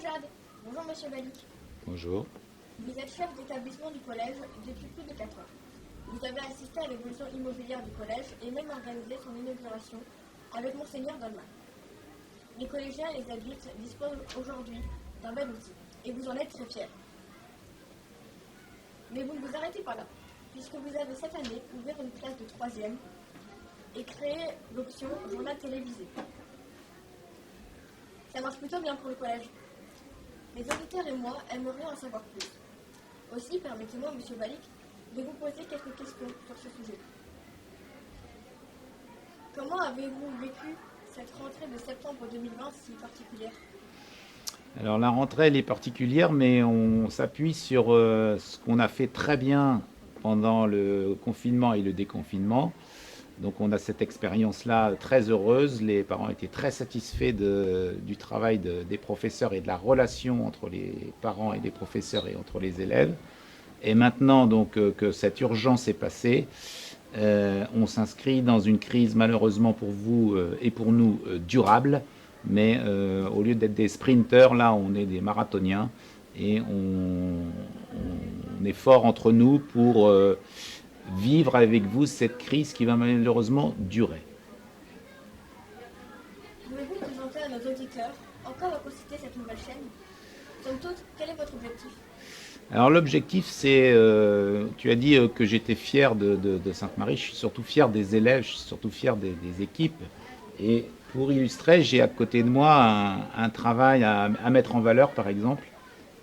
Jade. Bonjour Monsieur Balik. Bonjour. Vous êtes chef d'établissement du collège depuis plus de 4 ans. Vous avez assisté à l'évolution immobilière du collège et même organisé son inauguration avec Monseigneur Dolman. Les collégiens et les adultes disposent aujourd'hui d'un bel outil et vous en êtes très fiers. Mais vous ne vous arrêtez pas là, puisque vous avez cette année ouvert une classe de 3e et créé l'option journal télévisé. Ça marche plutôt bien pour le collège. Les auditeurs et moi aimerions en savoir plus. Aussi, permettez-moi, Monsieur Balik, de vous poser quelques questions sur ce sujet. Comment avez-vous vécu cette rentrée de septembre 2020 si particulière ? Alors la rentrée elle est particulière, mais on s'appuie sur ce qu'on a fait très bien pendant le confinement et le déconfinement. Donc on a cette expérience-là très heureuse. Les parents étaient très satisfaits du travail des professeurs et de la relation entre les parents et les professeurs et entre les élèves. Et maintenant donc que cette urgence est passée, on s'inscrit dans une crise malheureusement pour vous et pour nous durable. Mais au lieu d'être des sprinteurs, là on est des marathoniens et on est fort entre nous pour vivre avec vous cette crise qui va malheureusement durer. Pouvez-vous présenter à nos auditeurs en quoi va consister cette nouvelle chaîne ? Somme toute, quel est votre objectif ? Alors l'objectif c'est, tu as dit que j'étais fier de Sainte-Marie, je suis surtout fier des élèves, je suis surtout fier des équipes. Et pour illustrer, j'ai à côté de moi un travail à mettre en valeur par exemple.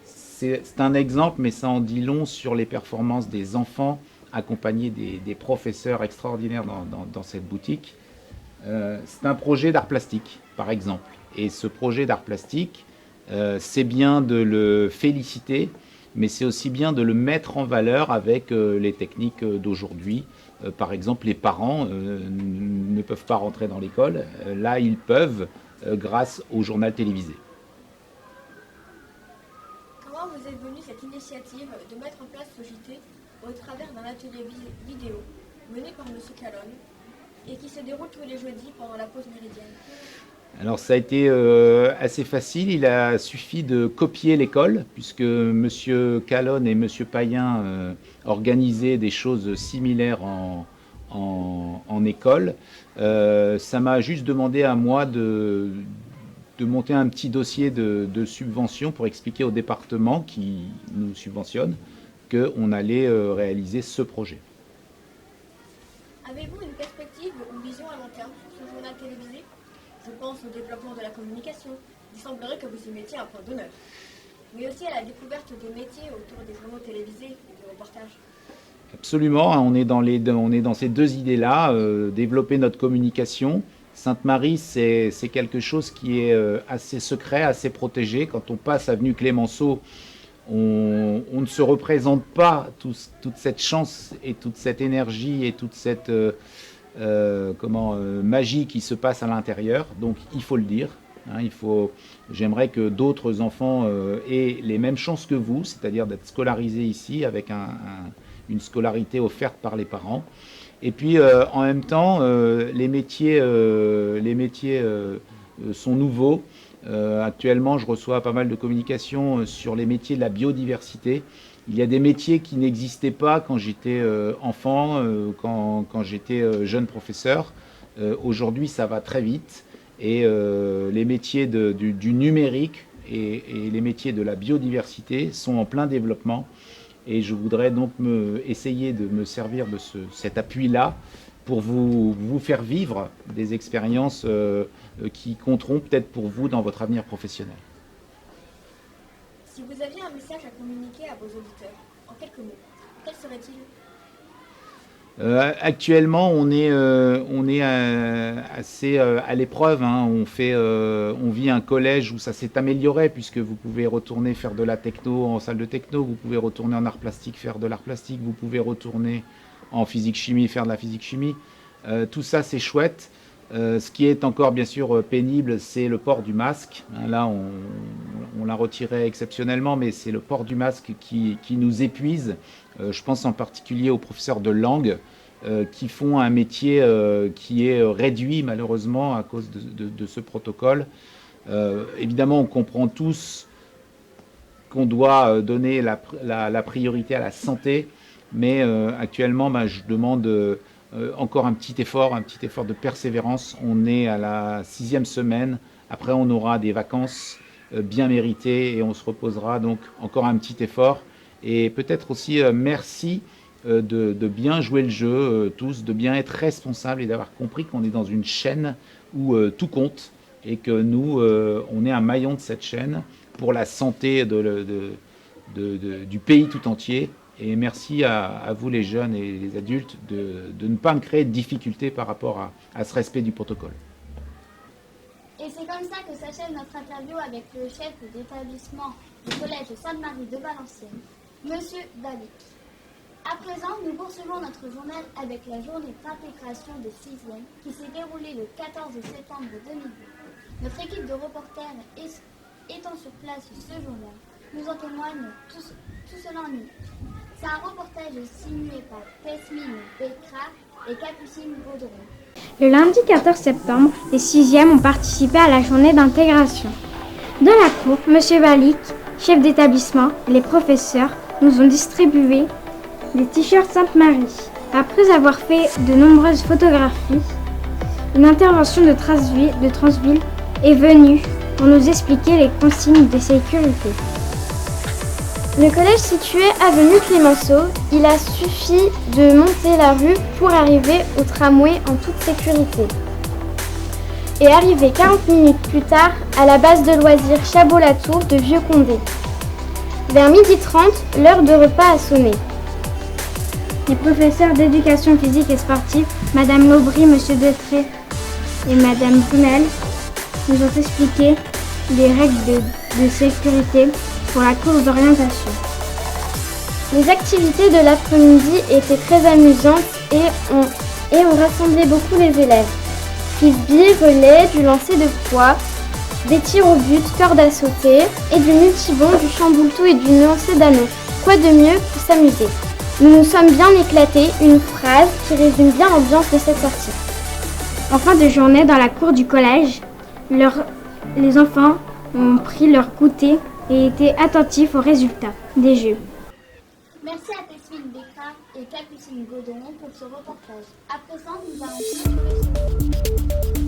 C'est un exemple, mais ça en dit long sur les performances des enfants accompagnés des professeurs extraordinaires dans cette boutique. C'est un projet d'art plastique, par exemple. Et ce projet d'art plastique, c'est bien de le féliciter, mais c'est aussi bien de le mettre en valeur avec les techniques d'aujourd'hui. Par exemple, les parents ne peuvent pas rentrer dans l'école. Là, ils peuvent grâce au journal télévisé. Comment vous est venue cette initiative de mettre en place ce JT au travers d'un atelier vidéo mené par M. Calonne et qui se déroule tous les jeudis pendant la pause méridienne ? Alors ça a été assez facile, il a suffi de copier l'école, puisque M. Calonne et M. Payen organisaient des choses similaires en école. Ça m'a juste demandé à moi de monter un petit dossier de subvention pour expliquer au département qui nous subventionne qu'on allait réaliser ce projet. Avez-vous une perspective ou vision à long terme sur ce journal télévisé ? Je pense au développement de la communication. Il semblerait que vous y mettiez un point d'honneur. Mais aussi à la découverte des métiers autour des journaux télévisés et des reportages. Absolument, on est dans ces deux idées-là, développer notre communication. Sainte-Marie, c'est quelque chose qui est assez secret, assez protégé. Quand on passe avenue Clémenceau, on ne se représente pas toute cette chance et toute cette énergie et toute cette magie qui se passe à l'intérieur. Donc il faut le dire. J'aimerais que d'autres enfants aient les mêmes chances que vous, c'est-à-dire d'être scolarisés ici avec une scolarité offerte par les parents. Et puis en même temps, les métiers sont nouveaux. Actuellement, je reçois pas mal de communications sur les métiers de la biodiversité. Il y a des métiers qui n'existaient pas quand j'étais enfant, quand j'étais jeune professeur. Aujourd'hui, ça va très vite. Et les métiers du numérique et les métiers de la biodiversité sont en plein développement. Et je voudrais donc essayer de me servir de cet appui-là pour vous faire vivre des expériences qui compteront peut-être pour vous dans votre avenir professionnel. Si vous aviez un message à communiquer à vos auditeurs, en quelques mots, quel serait-il ? Actuellement, on est assez à l'épreuve. On vit un collège où ça s'est amélioré puisque vous pouvez retourner faire de la techno en salle de techno, vous pouvez retourner en art plastique faire de l'art plastique, vous pouvez retourner en physique-chimie faire de la physique-chimie. Tout ça, c'est chouette. Ce qui est encore bien sûr pénible, c'est le port du masque. Là, on l'a retiré exceptionnellement, mais c'est le port du masque qui nous épuise. Je pense en particulier aux professeurs de langue qui font un métier qui est réduit malheureusement à cause de ce protocole. Évidemment, on comprend tous qu'on doit donner la priorité à la santé, mais actuellement, je demande encore un petit effort de persévérance. On est à la 6e semaine, après on aura des vacances bien méritées et on se reposera, donc encore un petit effort. Et peut-être aussi merci de bien jouer le jeu, tous, de bien être responsables et d'avoir compris qu'on est dans une chaîne où tout compte et que nous, on est un maillon de cette chaîne pour la santé du pays tout entier. Et merci à vous les jeunes et les adultes de ne pas me créer de difficultés par rapport à ce respect du protocole. Et c'est comme ça que s'achève notre interview avec le chef d'établissement du collège Sainte-Marie de Valenciennes, Monsieur Balic. À présent, nous poursuivons notre journal avec la journée d'intégration des 6e qui s'est déroulée le 14 septembre 2020. Notre équipe de reporters étant sur place ce jour-là, nous en témoigne tout cela en minutes. C'est un reportage signé par Tesmine Bekra et Capucine Gaudron. Le lundi 14 septembre, les 6e ont participé à la journée d'intégration. Dans la cour, M. Balic, chef d'établissement, et les professeurs nous ont distribué des t-shirts Sainte-Marie. Après avoir fait de nombreuses photographies, une intervention de Transville est venue pour nous expliquer les consignes de sécurité. Le collège situé avenue Clémenceau, il a suffi de monter la rue pour arriver au tramway en toute sécurité. Et arriver 40 minutes plus tard à la base de loisirs Chabot-la-Tour de Vieux-Condé. Vers 12h30, l'heure de repas a sonné. Les professeurs d'éducation physique et sportive, Madame Laubry, Monsieur Detré et Madame Brunel, nous ont expliqué les règles de sécurité pour la course d'orientation. Les activités de l'après-midi étaient très amusantes et ont rassemblé beaucoup les élèves. Frisbee, relais, du lancer de poids, des tirs au but, corde à sauter et du multibond, du chamboule-tout et du lancer d'anneau. Quoi de mieux pour s'amuser? Nous nous sommes bien éclatés, une phrase qui résume bien l'ambiance de cette sortie. En fin de journée, dans la cour du collège, les enfants ont pris leur goûter et étaient attentifs aux résultats des jeux. Merci à Tesmine Bekra et Capucine Gaudron pour ce reportage. À présent, nous allons clôturer ce